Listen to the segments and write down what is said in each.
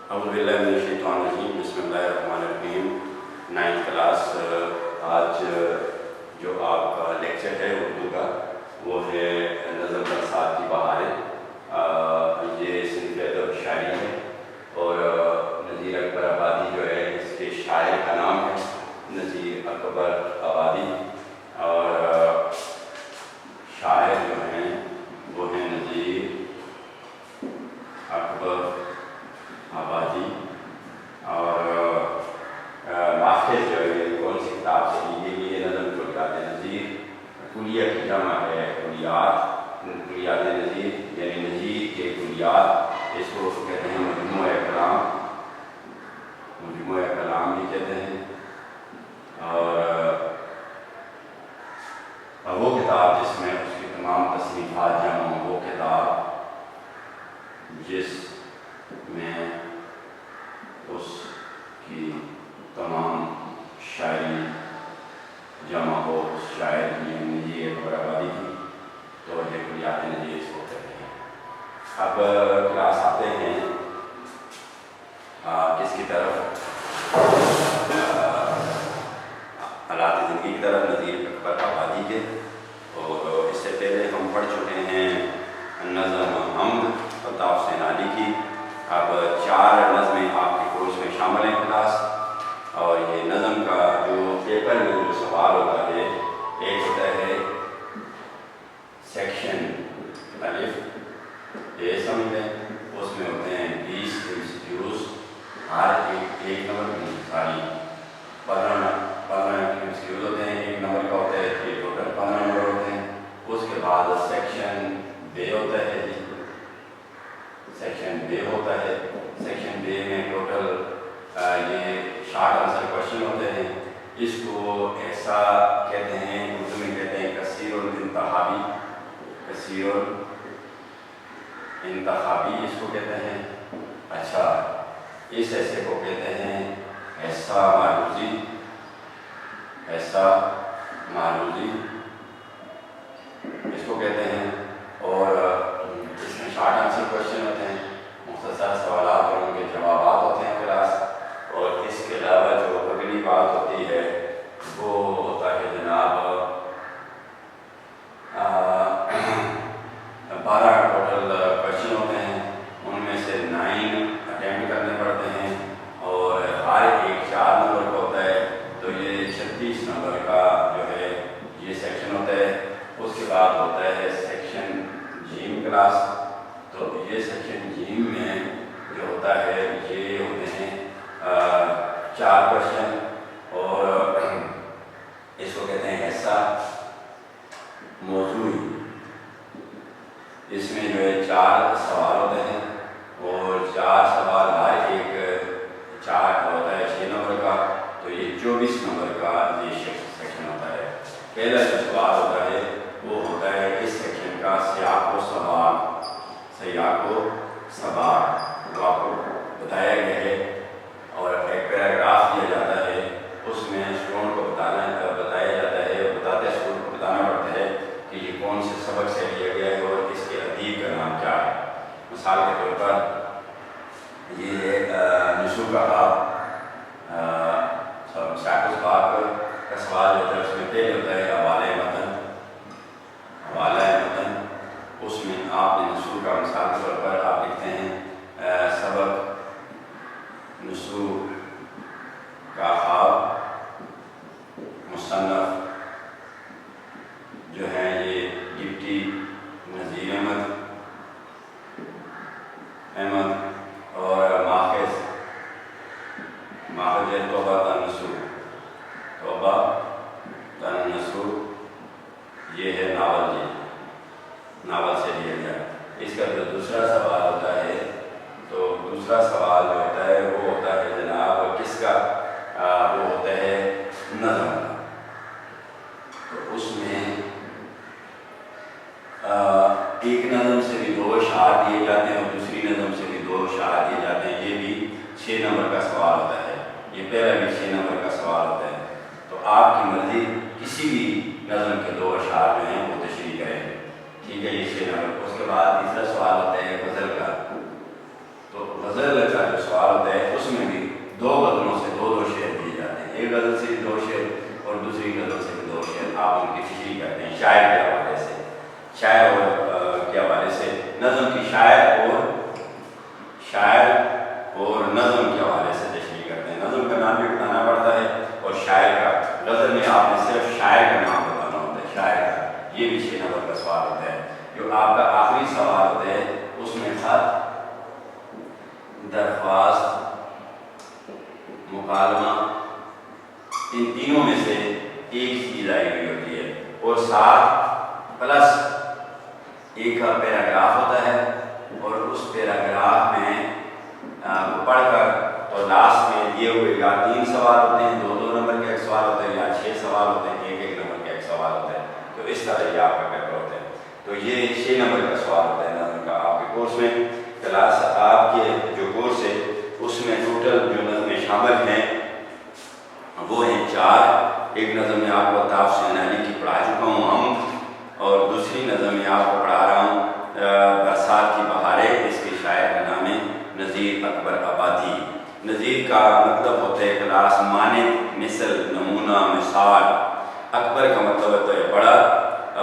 اعوذ باللہ من الشیطان الرجیم، بسم اللہ الرحمن الرحیم۔ 9th کلاس آج جو آپ کا لیکچر ہے اردو کا وہ ہے نظم برسات کی بہاریں۔ یہ صنف ادب شاعری ہے اور نذیر اکبر آبادی جو ہے اس کے شاعر کا نام ہے نذیر اکبر آبادی، اور شاعر جو ہیں وہ ہیں نذیر اکبر آبادی۔ اور ماخذ جو ہے کون سی کتاب سے لی گئی یہ نظم کو کہتے ہیں نذیر، کلیہ کی جمع ہے کلیات، کلیات نذیر یعنی نذیر کے کلیات، اس کو کہتے ہیں مجموعہ کلام، مجموعہ کلام بھی کہتے ہیں۔ اور وہ کتاب جس میں اس کی تمام تصنیفات جمع ہوں، وہ کتاب جس میں اس کی تمام شاعری جمع ہو، اس شاعر کی نذیر اکبر آبادی کی، تو یہ کلیات نذیر اس کو کہتے ہیں۔ اب کلاس آتے ہیں کس کی طرف؟ حالات زندگی کی طرف، نذیر اکبر آبادی کے۔ اور اس سے پہلے ہم پڑھ چکے ہیں نظم حمد الطاف حسین علی کی۔ اب 4 نظمیں آپ کے کورس میں شامل ہیں کلاس، اور یہ نظم کا جو پیپر میں جو سوال ہوتا ہے، ایک ہوتا ہے سیکشن الف، یہ سمجھ لیں، اس میں ہوتے ہیں 20 MCQs، ہر ایک نمبر کی ساری 15 MCQs ہوتے ہیں، 1 نمبر کا ہوتا ہے، یہ ٹوٹل 15 نمبر ہوتے ہیں۔ اس کے بعد سیکشن بے ہوتا ہے، سیکشن بے ہوتا ہے، سیکشن بے میں ٹوٹل یہ شارٹ آنسر کوشچن ہوتے ہیں۔ اس کو ایسا کہتے ہیں، اردو میں کہتے ہیں کثیر الانتخابی، کثیر الانتخابی اس کو کہتے ہیں۔ اچھا، اس ایسے کو کہتے ہیں ایسا معروضی، ایسا معروضی اس کو کہتے ہیں۔ اور اس میں شارٹ آنسر کوشچن ہوتے ہیں، مختصر سوالات اور ان کے جوابات ہوتے ہیں کلاس۔ اور اس کے علاوہ جو اگلی بات ہوتی ہے وہ ہوتا ہے جناب 12 ٹوٹل کوشچن ہوتے ہیں، ان میں سے 9 اٹیمپٹ کرنے پڑتے ہیں، اور ہر ایک 4 نمبر کا ہوتا ہے، تو یہ 36 نمبر کا جو ہے یہ سیکشن ہوتا ہے۔ اس کے بعد ہوتا ہے سیکشن جیم کلاس، تو یہ سیکشن جیم میں جو ہوتا ہے یہ ہوتے ہیں 4 کوشچن، اور اس کو کہتے ہیں حصہ موضوعی۔ اس میں جو ہے 4 سوال ہوتے ہیں، اور 4 سوال ہر ایک 4 ہوتا ہے 6 نمبر کا، تو یہ 24 نمبر کا یہ سیکشن ہوتا ہے۔ پہلا جو سوال ہوتا ہے وہ ہوتا ہے اس سیکشن کا سیاق و سباق، سیاق و سباق، جو آپ کو بتایا گیا ہے، اور ایک پیراگراف دیا جاتا ہے، اس میں اسٹوڈنٹ کو بتایا جاتا ہے، بتاتے اسٹوڈنٹ کو بتانا پڑتا ہے کہ یہ کون سے سبق سے لیا گیا ہے اور اس کے ادیب کا نام کیا ہے۔ مثال کے طور پر یہ نصوح کا باب، سیاق و سباق کا سوال جو ہے اس میں پہلے ہوتا ہے حوالہ متن، حوالہ متن، اس میں آپ نے نصوح کا مثال کے طور پر آپ لکھتے ہیں سبق نصوح کا خواب، مصنف جو ہیں یہ ڈپٹی نذیر احمد، اور ماخذ ہے توبہ تنصوح، توبہ تنصوح، یہ ہے ناول، جی ناول سے لیا گیا۔ اس کا جو دوسرا سوال ہوتا ہے، تو دوسرا سوال جو ہوتا ہے وہ ہوتا ہے جناب کس کا؟ وہ ہوتا ہے نظم کا۔ تو اس میں ایک نظم سے بھی 2 اشعار دیے جاتے ہیں، اور دوسری نظم سے بھی 2 اشعار دیے جاتے ہیں، یہ بھی 6 نمبر کا سوال ہوتا ہے، یہ پہلا بھی 6 نمبر کا سوال ہوتا ہے۔ تو آپ کی مرضی کسی بھی نظم کے 2 اشعار جو ہیں وہ تشریح کریں، ٹھیک ہے، یہ 6 نمبر۔ اس کے بعد تیسرا سوال ہوتا ہے غزل کا، تو غزل کا جو سوال ہوتا ہے اس میں بھی 2 غزلوں سے 2 شعر دیے جاتے ہیں، ایک غزل سے 2 شعر اور دوسری غزل سے 2 شعر، آپ ان کی تشریح کرتے ہیں شاعر کے حوالے سے، شاعر اور کے حوالے سے، نظم کی شاعر اور نظم کے حوالے سے تشریح کرتے ہیں، نظم کا نام بھی بتانا پڑتا ہے اور شاعر کا، غزل میں آپ نے صرف شاعر کا نام بتانا ہوتا ہے، شاعر کا، یہ بھی 6 نمبر کا سوال ہوتا ہے۔ جو آپ کا آخری سوال ہوتا ہے اس میں خط، درخواست، مکالمہ، ان تینوں میں سے ایک چیز آئی ہوئی ہوتی ہے، اور ساتھ پلس ایک کا پیراگراف ہوتا ہے، اور اس پیراگراف میں پڑھ کر تو لاسٹ میں دیے ہوئے یا 3 سوال ہوتے ہیں، 2 نمبر کے ایک سوال ہوتے ہیں، یا 6 سوال ہوتے ہیں، 1 نمبر کے ایک سوال ہوتا ہے، تو اس طرح یہ آپ کا پیپر ہوتا ہے۔ تو یہ 6 نمبر کا سوال ہوتا ہے نظم کا آپ کے کورس میں۔ کلاس آپ کے جو کورس ہے اس میں ٹوٹل جو نظمیں شامل ہیں وہ ہیں 4۔ ایک نظم میں آپ کو طاف حسین علی کی پڑھا چکا ہوں ہم، اور دوسری نظم میں آپ کو پڑھا رہا ہوں برسات کی بہاریں، اس کے شاعر کا نام ہے نذیر اکبر آبادی۔ نذیر کا مطلب ہوتا ہے کلاس مانند، مثل، نمونہ، مثال۔ اکبر کا مطلب ہوتا ہے بڑا،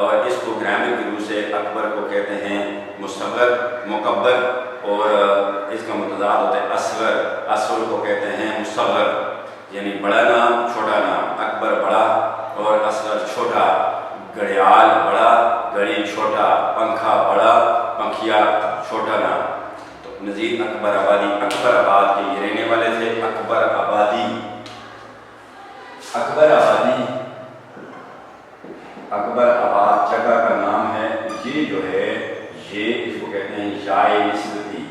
اور اس کو گرامر کی روح سے اکبر کو کہتے ہیں مصغر، مکبر، اور اس کا متضاد ہوتا ہے اصغر، اصغر کو کہتے ہیں مصغر، یعنی بڑا نام چھوٹا نام، اکبر بڑا اور اصغر چھوٹا، گھڑیال بڑا، گھڑی چھوٹا، پنکھا بڑا، پنکھیا چھوٹا نام۔ تو نذیر اکبر آبادی، اکبر آباد کے یہ رہنے والے تھے، اکبر آبادی۔ اکبر آباد جگہ کا نام ہے، یہ جو ہے یہ اس کو کہتے ہیں یائے نسبتی،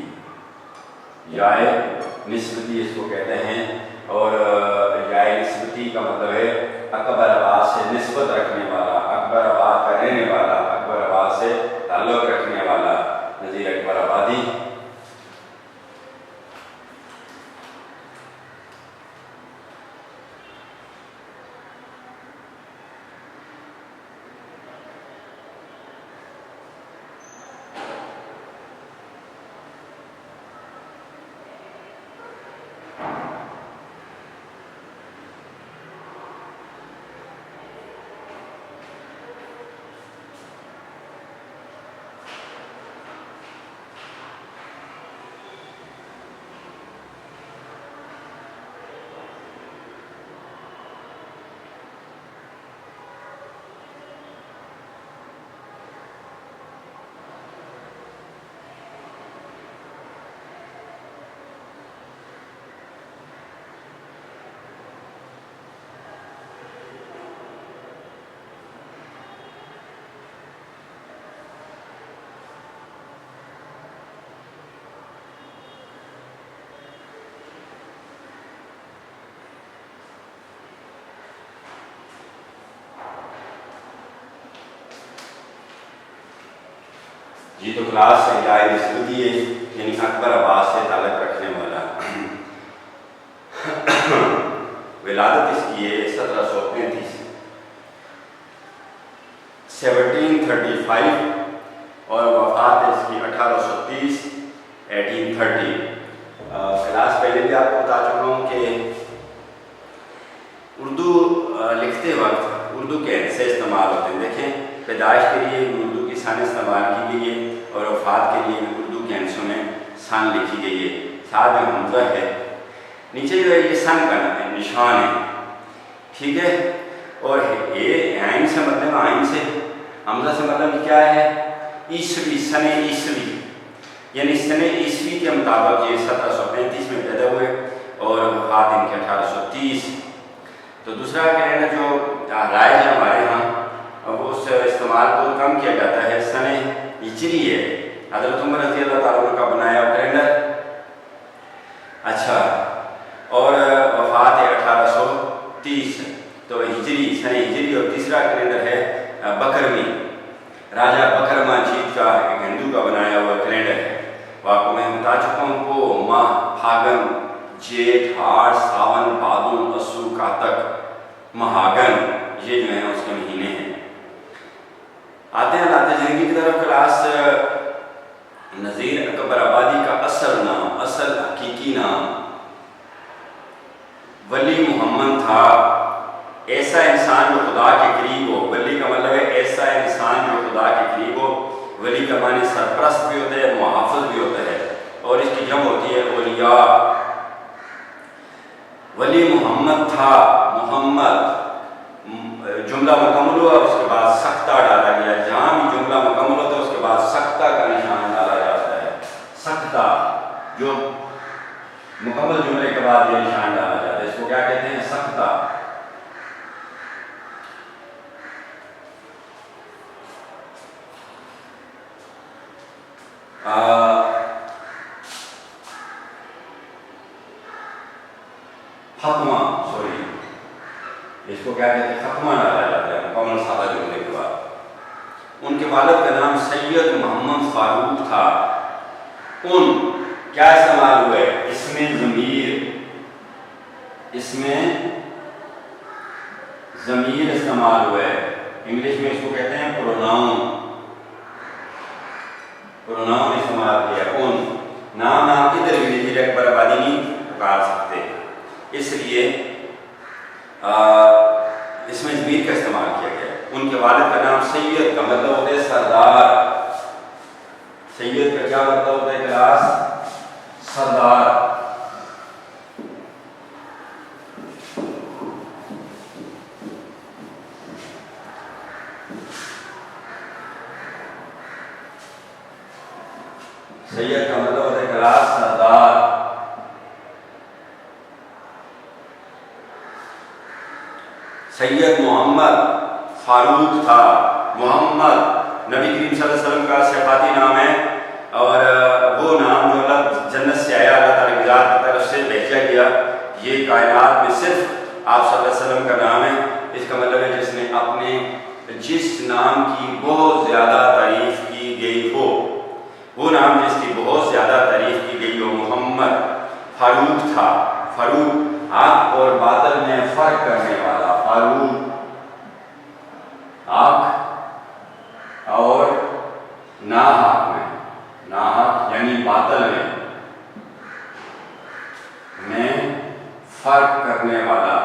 یائے نسبتی اس کو کہتے ہیں، اور یائے نسبتی کا مطلب ہے اکبر آباد سے نسبت رکھنے والا، اکبر آباد کا رہنے والا، اکبر آباد سے تعلق رکھنے والا، نذیر اکبر آبادی۔ جی تو کلاس سے یائے نسبتی ہے، یعنی اکبر آباد سے تعلق رکھنے والا۔ ولادت اس کی ہے 1735 اور وفات اس کی 1830 کلاس پہلے بھی آپ کو بتا چکا ہوں کہ اردو لکھتے وقت اردو کے حصے استعمال ہوتے ہیں، دیکھیں پیدائش کے لیے اردو کی سن استعمال کی گئی ہے، اور وفات کے لیے اردو کے حصوں میں سن لکھی گئی ہے، ساتھ میں حمزہ ہے، نیچے جو ہے یہ سن کا نشان ہے، ٹھیک ہے، اور یہ عین سے مطلب عین سے، حمزہ سے مطلب کیا ہے عیسوی، سن عیسوی، یعنی سن عیسوی کے مطابق یہ 1735 میں پیدا ہوئے اور وفات ان کے 1830۔ تو دوسرا کیلنڈر جو رائج ہے ہمارے ہاں وہ اس استعمال کو کم کیا جاتا ہے، سن ہجری ہے، حضرت عمر رضی اللہ تعالیٰ عنہ کا بنایا کیلنڈر، اچھا، اور وفات ہے 1830، تو ہجری، سن ہجری، اور تیسرا کیلنڈر ہے بکرمی، راجہ بکرما جیت کا ایک ہندو کا بنایا ہوا کیلنڈر ہے، وہ آپ کو میں بتا چکا ہوں کو ماہ، پھاگن، جیٹھ، ہاڑ، ساون، بھادون، اسو، کاتک، مہاگن، یہ جو ہیں اس کے مہینے ہیں۔ آتے ہیں ذات زندگی کی طرف۔ کلاس نذیر اکبر آبادی کا اصل نام، اصل ایسا انسان جو خدا کے قریب ہو. ولی کا مطلب ہے ایسا انسان جو خدا کے قریب ہو. ولی کا معنی سرپرست بھی ہوتا ہے, محافظ بھی ہوتا ہے, اور اس کی جمع ہوتی ہے اولیاء. ولی محمد تھا, محمد جملہ مکمل ہوا, اس کے بعد سختہ ڈالا گیا. جہاں بھی جملہ مکمل ہوتا ہے اس کے بعد سختہ کا نشان ڈالا جاتا ہے. سختہ جو مکمل جملے کے بعد یہ نشان ڈالا جاتا ہے, اس کو کیا کہتے ہیں؟ سختہ. ختمہ, سوری, اس کو کیا کہتے ہیں؟ ختمہ ڈالا جاتا ہے مکمل سادہ جملے کے بعد. ان کے والد کا نام سید محمد فاروق تھا. ان کیا استعمال ہوئے؟ اس میں ضمیر, اس میں ضمیر استعمال ہوئے. انگلش میں اس کو کہتے ہیں پروناؤن. پروناؤن استعمال کیا. ان نام ادھر بھی نظیر اکبر آبادی نہیں پکار سکتے, اس لیے اس میں ضمیر کا استعمال کیا گیا. ان کے والد کا نام سید کا مطلب ہوتا ہے سردار. سید کا کیا مطلب ہوتا ہے کلاس؟ سردار. سید کا مطلب ہوتا ہے کلاس سردار. سید محمد فاروق تھا. محمد نبی کریم صلی اللہ علیہ وسلم کا صفاتی نام ہے, اور وہ نام جو اللہ جنت سے آیا, اللہ تعالیٰ کی ذات کی طرف سے بھیجا گیا. یہ کائنات میں صرف آپ صلی اللہ علیہ وسلم کا نام ہے. اس کا مطلب ہے جس نے اپنے جس نام کی بہت زیادہ تعریف کی گئی ہو, وہ نام جس کی بہت زیادہ تعریف کی گئی ہو. محمد فاروق تھا. فاروق حق اور باطل میں فرق کرنے والا. فاروق حق اور ناحق میں, ناحق یعنی باطل میں فرق کرنے والا.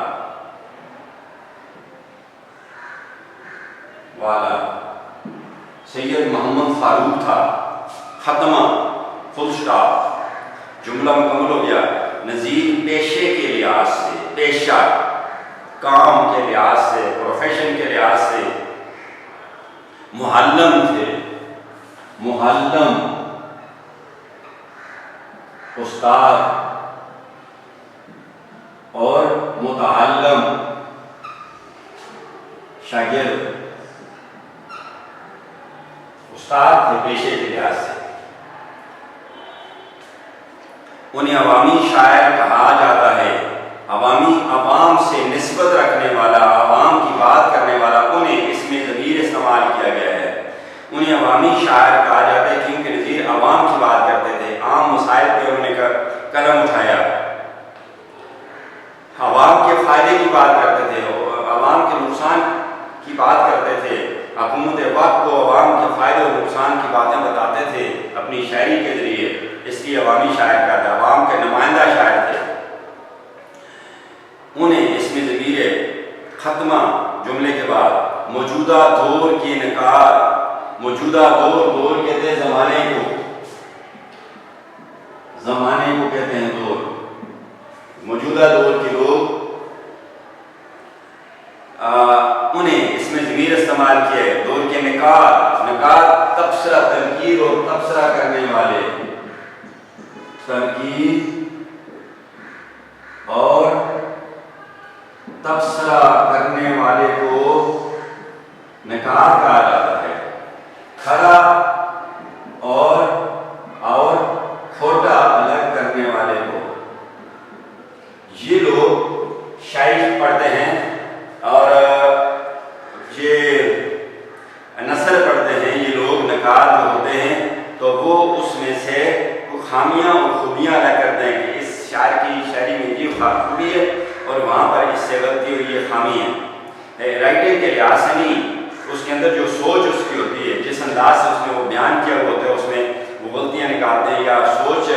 سید محمد فاروق تھا. ختمہ, فل اسٹاپ, جملہ مکمل ہو گیا. نظیر پیشے کے لحاظ سے, پیشہ کام کے لحاظ سے, پروفیشن کے لحاظ سے محلم تھے. محلم استاد اور متعلم شاگرد. استاد تھے پیشے کے لحاظ سے. انہیں عوامی شاعر کہا جاتا ہے. عوام سے نسبت رکھنے والا, عوام کی بات کرنے والا, انہیں اس میں ضمیر استعمال کیا گیا ہے. انہیں عوامی شاعر کہا جاتا ہے کیونکہ نذیر عوام کی بات کرتے تھے. عام مسائل پہ انہوں نے قلم اٹھایا, عوام کے فائدے کی بات کرتے تھے, عوام کے نقصان کی بات کرتے تھے. حکومت وقت کو عوام کے فائدے اور نقصان کی باتیں بتاتے تھے اپنی شاعری کے ذریعے, اس لیے عوامی شاعر کہا تھا. عوام کے نمائندہ شاعر تھے. انہیں اس میں ضمیر ختمہ جملے کے بعد موجودہ دور کی نکار. موجودہ دور کہتے ہیں زمانے کو, زمانے کو کہتے ہیں دور. موجودہ دور کے لوگ انہیں اس میں ضمیر استعمال کیے. دور کے نکار, نکار تبصرہ, تنقید اور تبصرہ کرنے والے. تنقید اور تبصرہ کرنے والے کو نکار کہا جاتا ہے. کھڑا اور کھوٹا الگ کرنے والے کو. یہ لوگ شاعری پڑھتے ہیں اور یہ نثر پڑھتے ہیں. یہ لوگ نکار جو ہوتے ہیں تو وہ اس میں سے خامیاں اور خوبیاں الگ کرتے ہیں کہ اس شاعر کی شاعری میں یہ خوبی ہے اور وہاں پر اس سے غلطی ہوئی, یہ خامی ہے. رائٹنگ کے لحاظ سے نہیں, اس کے اندر جو سوچ اس کی ہوتی ہے, جس انداز سے اس نے وہ بیان کیا ہوا ہوتا ہے, اس میں وہ غلطیاں نکالتے ہیں یا سوچ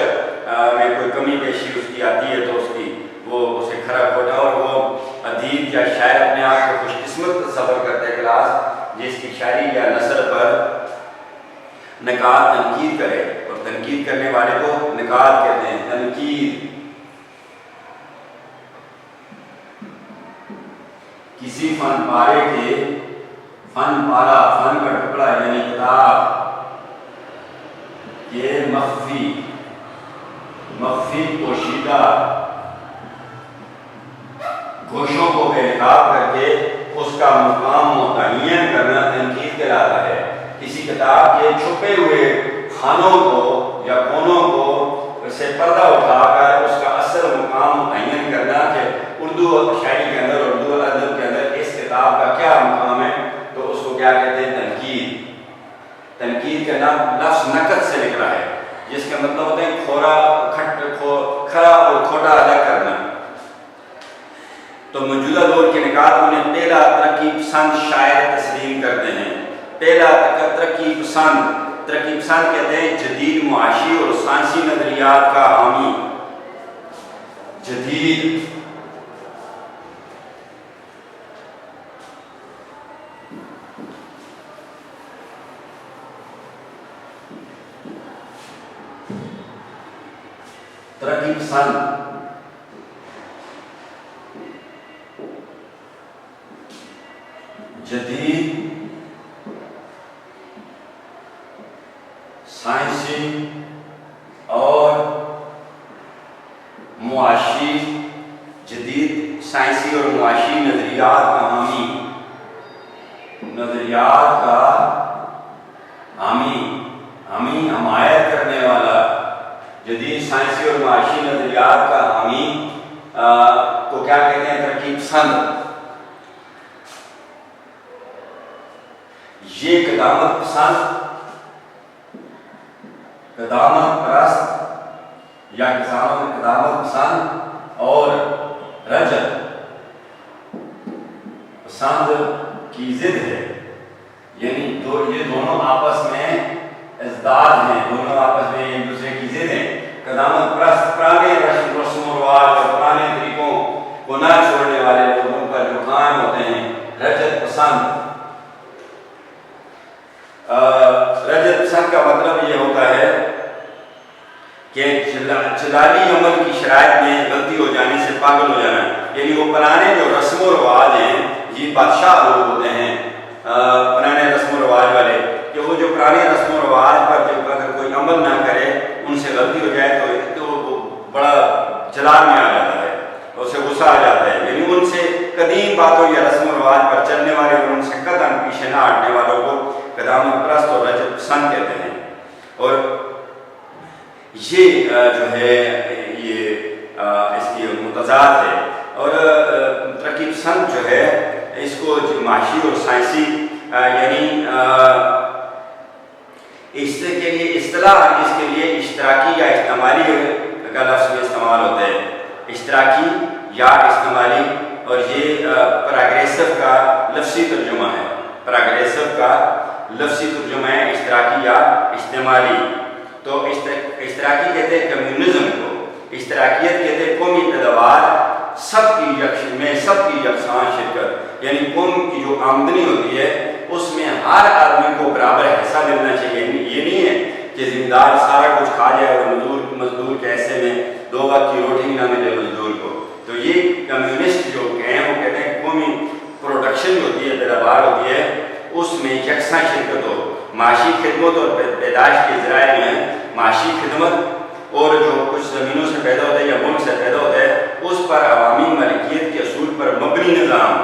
میں کوئی کمی پیشی اس کی آتی ہے تو اس کی وہ اسے کھڑا کھوٹا. اور وہ ادیب ادیب یا شاعر اپنے آپ کو خوش قسمت تصور کرتا ہے کلاس جس کی شاعری یا نثر پر نقاد تنقید کرے، اور تنقید کرنے والے کو نقاد کہتے ہیں۔ تنقید کسی فن پارے کے، فن پارا فن کا ٹکڑا یعنی کتاب کے مخفی پوشیدہ گوشوں کو بے نقاب کر کے اس کا مقام متعین کرنا تنقید کہلاتا ہے۔ کسی کتاب کے چھپے ہوئے خانوں کو یا کونوں کو سے پردہ اٹھا کر اس کا اصل مقام متعین کرنا کہ اردو شاعری کے اندر، اردو ادب کے اندر اس کتاب کا کیا مقام ہے، تو اس کو کیا کہتے ہیں؟ تنقید۔ تنقید کا نام لفظ نقد سے نکلا ہے، جس کا مطلب ہوتا ہے کھرا اور کھوٹا الگ کرنا۔ تو موجودہ دور کے نقاد انہیں پہلا ترقی پسند شاعر تسلیم کرتے ہیں۔ پہلا ترقی پسند کہتے ہیں جدید معاشی اور سائنسی نظریات کا حامی۔ جدید ترقی پسند جدید سائنسی اور معاشی، جدید سائنسی اور معاشی نظریات کا حامی، نظریات کا حمایت کرنے والا، جدید سائنسی اور معاشی نظریات کا حامی کو کیا کہتے ہیں؟ ترقی پسند۔ یہ قدامت پسند، قدامت پرست یا قدامت پسند اور رجعت پسند کی ضد ہے، یعنی یہ دونوں آپس میں ازداد ہیں، دونوں آپس میں ایک دوسرے کی ضد ہیں۔ قدامت پرست پرانے رسم و رواج اور پرانے طریقوں کو نہ چھوڑنے والے لوگوں پر جو قائم ہوتے ہیں۔ رجعت پسند کا مطلب یہ ہوتا ہے کہ جلالی عمل کی شرائط میں غلطی ہو جانے سے پاگل ہو جانا، یعنی وہ پرانے جو رسم و رواج ہیں، یہ بادشاہ لوگ ہوتے ہیں پرانے رسم و رواج والے، کہ وہ جو پرانے رسم و رواج پر جب اگر کوئی عمل نہ کرے، ان سے غلطی ہو جائے تو وہ بڑا جلال میں آ جاتا ہے، اسے غصہ آ جاتا ہے، یعنی ان سے قدیم باتوں یا رسم و رواج پر چلنے والے اور ان سے قطعاً پیچھے نہ ہٹنے والوں کو قدامت پرست اور رجعت پسند کہتے ہیں۔ اور یہ جو ہے یہ اس کی متضاد ہے، اور ترقی پسند جو ہے اس کو معاشی اور سائنسی یعنی اس کے لیے اصطلاح اس کے لیے اشتراکی یا اجتماعی کا لفظ میں استعمال ہوتا ہے، اشتراکی یا اجتماعی، اور یہ پراگریسو کا لفظی ترجمہ ہے، پراگریسو کا لفظی ترجمہ ہے اشتراکی یا اجتماعی۔ تو اشتراکی کہتے ہیں کمیونزم کو، اشتراکیت کہتے ہیں قومی پیداوار سب کی یکساں شرکت، یعنی قوم کی جو آمدنی ہوتی ہے اس میں ہر آدمی کو برابر حصہ ملنا چاہیے۔ یہ نہیں ہے کہ ذمہ دار سارا کچھ کھا جائے اور مزدور کے حصے میں 2 وقت کی روٹی نہ ملے مزدور کو۔ تو یہ کمیونسٹ جو ہیں وہ کہتے ہیں قومی پروڈکشن جو ہوتی ہے، پیداوار ہوتی ہے، اس میں یکساں شرکت ہو۔ معاشی خدمت اور پیدائش کے ذرائع میں معاشی خدمت اور جو کچھ زمینوں سے پیدا ہوتا ہے یا ملک سے پیدا ہوتا ہے اس پر عوامی ملکیت کے اصول پر مبنی نظام،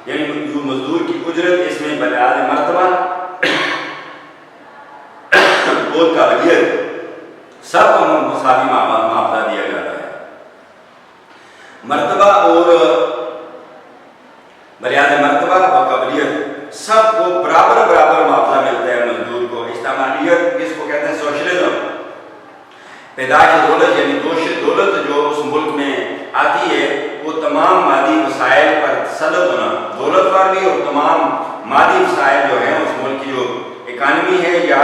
یعنی جو مزدور کی اجرت اس میں بلحاظ مرتبہ اور قابلیت سب کو مساوی معاوضہ دیا جاتا ہے۔ مرتبہ اور بلحاظ مرتبہ اور قابلیت سب کو برابر معاوضہ ملتا ہے مزدور کو۔ اجتماعیت اس کو کہتے ہیں سوشلزم۔ پیدائش دولت یعنی دولت جو اس ملک میں آتی ہے وہ تمام مادی وسائل پر تسلط ہونا، دولت پر بھی اور تمام مادی وسائل جو ہیں اس ملک کی جو اکانومی ہے یا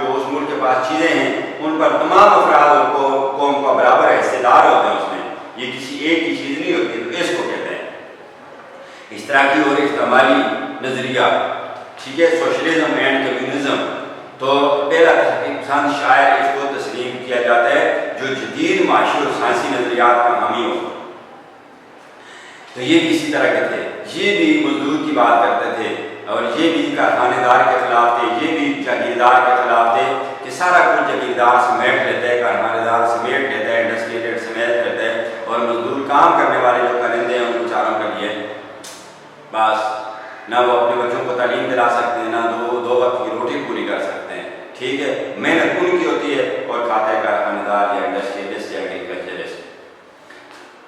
جو اس ملک کے پاس چیزیں ہیں ان پر تمام افراد اور قوم کا برابر حصہ دار ہوتے ہیں اس میں، یہ کسی ایک کی چیز نہیں ہوتی، تو اس کو کہتے ہیں۔ اشتراکی اور اجتماعی نظریہ، ٹھیک ہے، سوشلزم اینڈ کمیونزم. تو پہلا تحقیق پسند شاعر اس کو تسلیم کیا جاتا ہے جو جدید معاشی اور سائنسی نظریات کا حامی ہو. تو یہ بھی اسی طرح کے تھے، یہ بھی مزدور کی بات کرتے تھے اور یہ بھی کارخانے دار کے خلاف تھے، یہ بھی جاگیردار کے خلاف تھے کہ سارا کچھ جاگیردار سمیٹ لیتا ہے، کارخانے دار سمیٹ لیتا ہے، انڈسٹریل سمیٹ لیتا ہے، اور مزدور کام کرنے والے جو کرندے ہیں ان بیچاروں کے لیے بس نہ وہ اپنے بچوں کو تعلیم دلا سکتے ہیں، نہ دو وقت کی روٹی پوری کر سکتے ہیں. ٹھیک ہے، محنت ان کی ہوتی ہے اور کھاتے ہیں کارخانے دار یا انڈسٹریلسٹ یا ایگریکلچرسٹ.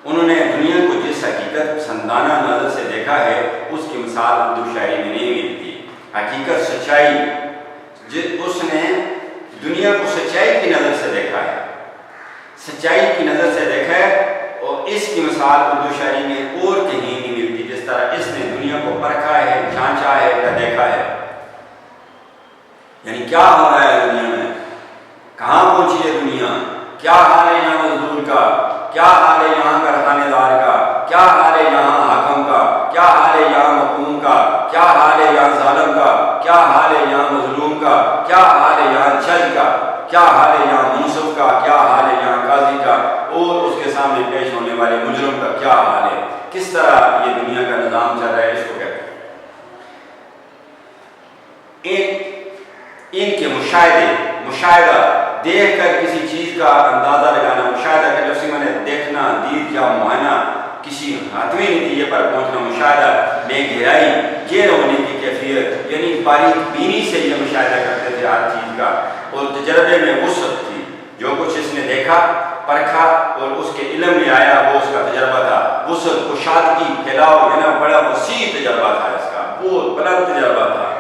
انہوں نے دنیا کو جس حقیقت پسندانہ نظر سے دیکھا ہے اس کی مثال اردو شاعری میں نہیں ملتی. حقیقت سچائی، اس نے دنیا کو سچائی کی نظر سے دیکھا ہے، سچائی کی نظر سے دیکھا ہے، اور اس کی مثال اردو شاعری میں اور کہیں نہیں ملتی. جس طرح اس نے دنیا کو پرکھا ہے، جھانچا ہے یا دیکھا ہے، یعنی کیا ہو رہا ہے دنیا میں، کہاں پہنچی ہے دنیا، کیا حال ہے یہاں مزدور کا، کیا حال ہے یہاں کارخانے دار کا، کیا حال ہے یہاں حاکم کا، کیا حال ہے یہاں محکوم کا، کیا حال ہے یہاں ظالم کا، کیا حال ہے یہاں مظلوم کا، کیا حال ہے یہاں جج کا، کیا حال ہے یہاں منصف کا، کیا حال ہے یہاں قاضی کا، اور اس کے سامنے پیش ہونے والے مجرم کا کیا حال ہے. کس طرح یہ دنیا کا نظام چل رہا ہے، اس کو کہتے ہیں. ان کے مشاہدہ دیکھ کر کسی چیز کا اندازہ لگانا، مشاہدہ کے لفظ میں دیکھنا، دید یا معائنہ، کسی حتمی نتیجے پر پہنچنا. مشاہدہ میں گہرائی، گہر ہونے کی کیفیت، یعنی باریک بینی سے یہ مشاہدہ کرتے تھے ہر چیز کا. اور تجربے میں وسعت تھی، جو کچھ اس نے دیکھا، پرکھا اور اس کے علم میں آیا وہ اس کا تجربہ تھا. وسعت، کشادگی، پھیلاؤ، ہے نا، بڑا وسیع تجربہ تھا اس کا، بہت بڑا تجربہ تھا.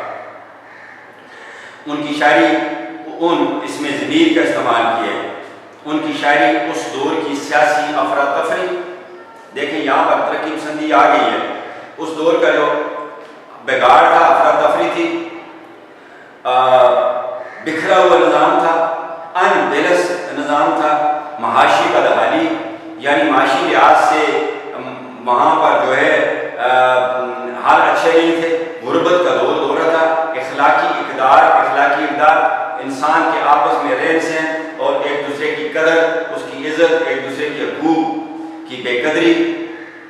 ان کی شاعری اس میں ضمیر کا استعمال کیا ہے. ان کی شاعری اس دور کی سیاسی افراتفری، دیکھیں یہاں پر ترقی پسندی آ گئی ہے. اس دور کا جو بگاڑ تھا، افراتفری تھی، بکھرا ہوا نظام تھا، ان بیلنس نظام تھا، معاشی بدحالی، یعنی معاشی لحاظ سے وہاں پر جو ہے حال اچھے نہیں تھے. غربت کا دور ہو رہا تھا. اخلاقی اقدار، انسان کے آپس میں رہن سہن اور ایک دوسرے کی قدر، اس کی عزت، ایک دوسرے کے حقوق کی بے قدری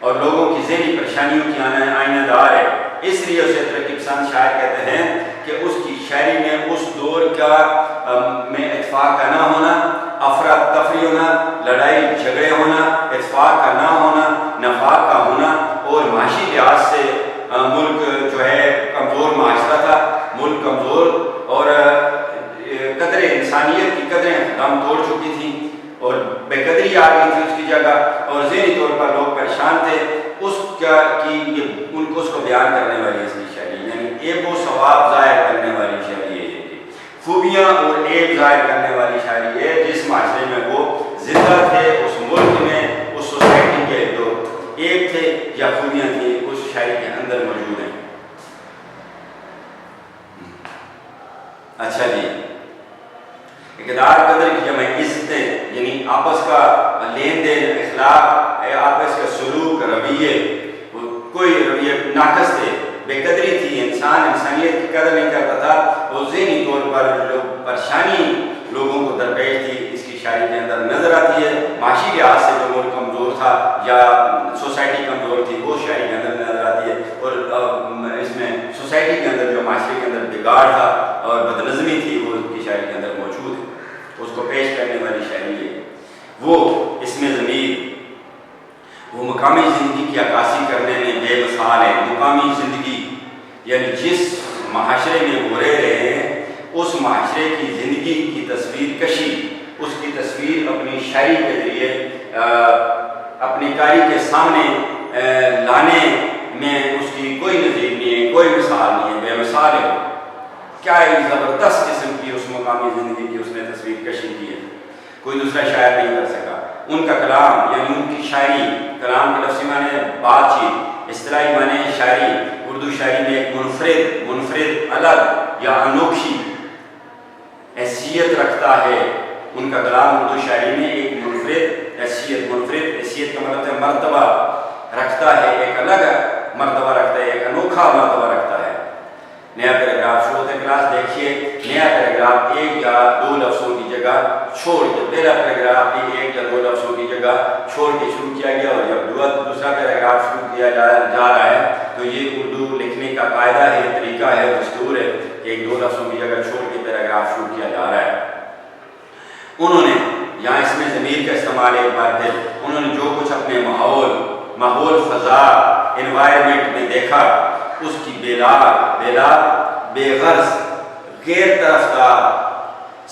اور لوگوں کی ذہنی پریشانیوں کی آئینہ دار ہے. اس لیے اسے ترقی پسند شاعر کہتے ہیں کہ اس کی شاعری میں اس دور میں اتفاق کا نہ ہونا، افراتفری ہونا، لڑائی جھگڑے ہونا، اتفاق کا نہ ہونا، نفاق کا ہونا، اور معاشی لحاظ سے ملک جو ہے کمزور معاشرہ تھا، ملک کمزور اور قدریں انسانیت کی قدریں دم توڑ چکی تھیں اور بے قدری آ گئی تھی اس کی جگہ، اور ذہنی طور پر لوگ پریشان تھے. اس کو بیان کرنے والی اس کی شاعری، یعنی عیب و ثواب ظاہر کرنے والی شاعری ہے، خوبیاں اور عیب ظاہر کرنے والی شاعری ہے. جس معاشرے میں وہ زندہ تھے، اس ملک میں، اس سوسائٹی کے جو عیب تھے یا خوبیاں تھیں اس شاعری کے اندر موجود ہیں. اچھا جی، اقدار قدر کی جمع عزتیں، یعنی آپس کا لین دین، اخلاق، آپس کا سلوک، رویے، کوئی رویے ناقص تھے، بے قدری تھی، انسان انسانیت کی قدر نہیں کرتا تھا، اور ذہنی طور پر جو پریشانی لوگوں کو درپیش تھی اس کی شاعری کے اندر نظر آتی ہے. معاشی لحاظ سے جو ملک کمزور تھا یا سوسائٹی کمزور تھی وہ شاعری کے اندر نظر آتی ہے، اور اس میں سوسائٹی کے اندر جو معاشرے کے اندر بگاڑ تھا اور بدنظمی تھی وہ اس کی شاعری کے اندر موجود ہے. اس کو پیش کرنے والی شاعری ہے وہ. اس میں ضمیر، وہ مقامی زندگی کی عکاسی کرنے میں بے مثال ہے. مقامی زندگی یعنی جس معاشرے میں وہ رہ رہے ہیں اس معاشرے کی زندگی کی تصویر کشی، اس کی تصویر اپنی شاعری کے ذریعے اپنی کاری کے سامنے لانے میں اس کی کوئی نظیر نہیں ہے، کوئی مثال نہیں ہے، بے مثال ہے. کیا ایک زبردست قسم کی اس مقامی زندگی کی اس نے تصویر کشی کی ہے، کوئی دوسرا شاعر نہیں کر سکا. ان کا کلام یعنی ان کی شاعری، کلام کے لفظی معنی بات چیت، اصطلاحی معنی شاعری. اردو شاعری میں ایک منفرد، الگ یا انوکھی حیثیت رکھتا ہے. ان کا کلام اردو شاعری میں ایک منفرد حیثیت کا مطلب ہے مرتبہ رکھتا ہے، ایک الگ مرتبہ رکھتا ہے، ایک انوکھا مرتبہ رکھتا ہے۔ نیا پیراگراف شروع ہوتے کلاس دیکھیے، نیا پیراگراف ایک یا دو لفظوں کی جگہ چھوڑ کے، پہلا پیراگراف بھی ایک یا دو لفظوں کی جگہ چھوڑ کے شروع کیا گیا، اور جب دوسرا پیراگراف شروع کیا جا رہا ہے تو یہ اردو لکھنے کا قاعدہ ہے، طریقہ ہے، دستور ہے کہ ایک دو لفظوں کی جگہ چھوڑ کے پیراگراف شروع کیا جا رہا ہے۔ انہوں نے یہاں اس میں ضمیر کا استعمال ایک بار پھر، انہوں نے جو کچھ اپنے ماحول فضا انوائرمنٹ میں دیکھا اس کی بے غرض، غیر طرفدار،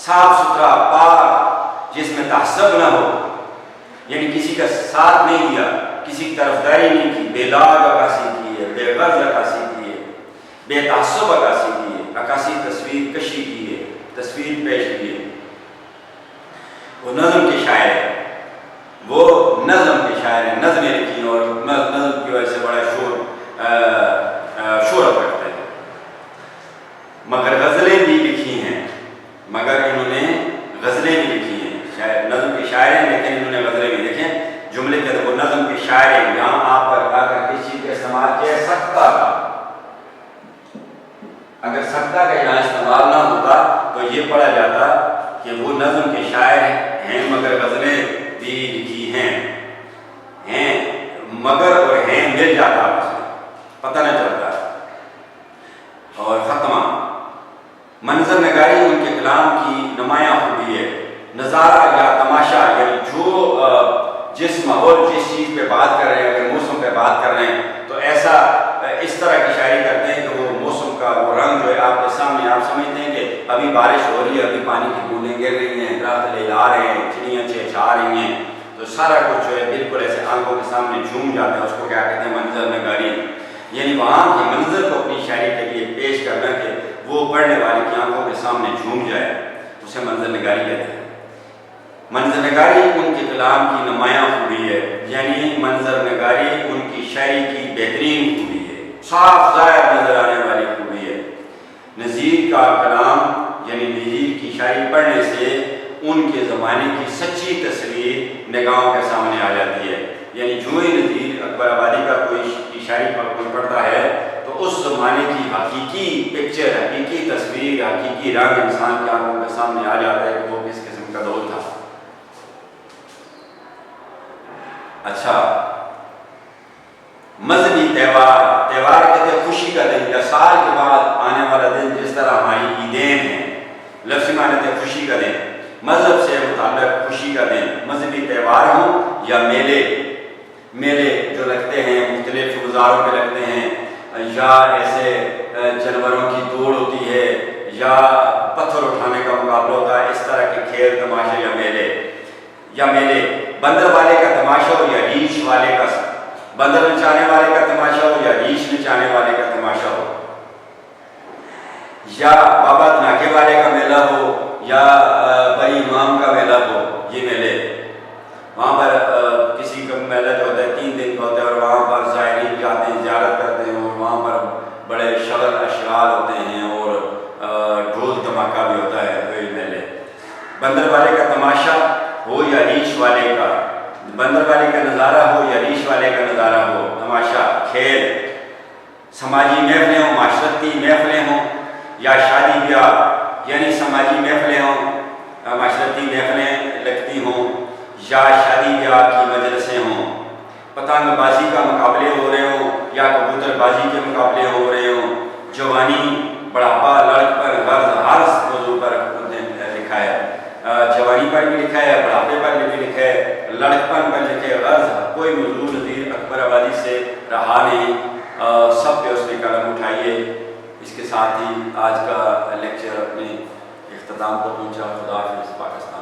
صاف ستھرا، پاک، جس میں تعصب نہ ہو، یعنی کسی کا ساتھ نہیں دیا، کسی کی طرفداری نہیں کی، بے لاگ عکاسی کی ہے، بے غرض عکاسی کی ہے، بے تعصب عکاسی کی ہے، عکاسی تصویر کشی کی ہے، تصویر پیش کی ہے۔ وہ نظم کے شاعر ہے، وہ نظم کے شاعر ہیں، نظمیں لکھی ہیں، اور نظم کی وجہ سے بڑا شہرت رکھتے ہیں۔ مگر غزلیں بھی لکھی ہیں، مگر انہوں نے غزلیں بھی لکھی ہیں، شاید نظم کے شاعر ہیں لیکن انہوں نے غزلیں بھی لکھی ہیں۔ جملے کے وہ نظم کے شاعر ہیں، یہاں آپ پر آ کر کس چیز کا استعمال کیا ہے؟ سکتہ کا۔ اگر سکتہ کا یہاں استعمال نہ ہوتا تو یہ پڑھا جاتا کہ وہ نظم کے شاعر ہیں مگر غزلیں بھی لکھی ہیں مگر اور ہیں مل جاتا آپ سے، پتہ نہ چلتا۔ اور ختمہ، منظر نگاری ان کے کلام کی نمایاں خوبی ہے۔ نظارہ یا تماشا، یعنی جس ماحول، جس چیز پہ بات کر رہے ہیں، اگر موسم پہ بات کر رہے ہیں تو اس طرح کی شاعری کرتے ہیں کہ وہ موسم کا وہ رنگ جو ہے آپ کے سامنے، آپ سمجھتے ہیں کہ ابھی بارش ہو رہی ہے، ابھی پانی کی بوندیں گر رہی ہیں، درخت لہلا رہے ہیں، چڑیاں چہچہا رہی ہیں، تو سارا کچھ جو ہے بالکل ایسے آنکھوں کے سامنے جھوم جاتا ہے۔ اس کو کیا کہتے ہیں؟ منظر نگاری، یعنی وہاں کے منظر کو اپنی شاعری کے لیے پیش کرنا کہ وہ پڑھنے والے کی آنکھوں کے سامنے جھوم جائے، اسے منظر نگاری کہتے ہیں۔ منظر نگاری ان کے کلام کی نمایاں خوبی ہے، یعنی منظر نگاری ان کی شاعری کی بہترین خوبی ہے، صاف ظاہر نظر آنے والی خوبی ہے۔ نظیر کا کلام یعنی نظیر کی شاعری پڑھنے سے ان کے زمانے کی سچی تصویر نگاہوں کے سامنے آ جاتی ہے، یعنی جو ہی نظیر اکبر آبادی کا کوئی شاعری پڑھتا ہے تو اس زمانے کی حقیقی پکچر، حقیقی تصویر، حقیقی رنگ انسان کی آنکھوں کے سامنے آ جاتا ہے کہ وہ کس قسم کا دور تھا۔ اچھا، مذہبی تہوار کہتے ہیں خوشی کا دن یا سال کے بعد آنے والا دن، جس طرح ہماری عیدین ہیں، لفظی معنی ہے خوشی کا دن، مذہب سے متعلق خوشی کا دن، مذہبی تہوار ہوں یا میلے جو لگتے ہیں مختلف گزاروں پہ لگتے ہیں، یا ایسے جانوروں کی دوڑ ہوتی ہے، یا پتھر اٹھانے کا مقابلہ ہوتا ہے، اس طرح کے کھیل تماشے یا میلے، بندر والے کا تماشا ہو یا ریچھ والے کا، بندر نچانے والے کا تماشا ہو یا ریچھ نچانے والے کا تماشا ہو، یا بابا دھناکے والے کا میلہ ہو یا بڑی امام کا میلہ ہو، یہ میلے وہاں پر کسی کا میلہ جو ہوتا ہے 3 دن کا ہوتا ہے، اور وہاں پر زائرین جاتے ہیں، زیارت کرتے ہیں، اور وہاں پر بڑے شغل اشغال ہوتے ہیں اور ڈھول دھماکہ بھی ہوتا ہے، وہی میلے۔ بندر والے کا تماشا ہو یا ریچھ والے کا، بندر والے کا نظارہ ہو یا ریچھ والے کا نظارہ ہو، تماشا، کھیل، سماجی محفلیں ہوں، معاشرتی محفلیں ہوں یا شادی بیاہ، یعنی سماجی محفلیں ہوں، معاشرتی محفلیں لگتی ہوں یا شادی بیاہ کی مجلسیں ہوں، پتنگ بازی کا مقابلے ہو رہے ہوں یا کبوتر بازی کے مقابلے ہو رہے ہوں، جوانی، بڑھاپا، لڑکپن، غرض، ہر موضوع پر لکھا ہے، جوانی پر بھی لکھا ہے، بڑھاپے پر بھی لکھا ہے، لڑکپن پر لکھے، غرض کوئی موضوع نظیر اکبر آبادی سے رہا نہیں، سب پہ اس نے قلم اٹھائیے۔ اس کے ساتھ ہی آج کا لیکچر اپنے اختتام کو پہنچا۔ خدا حافظ پاکستان۔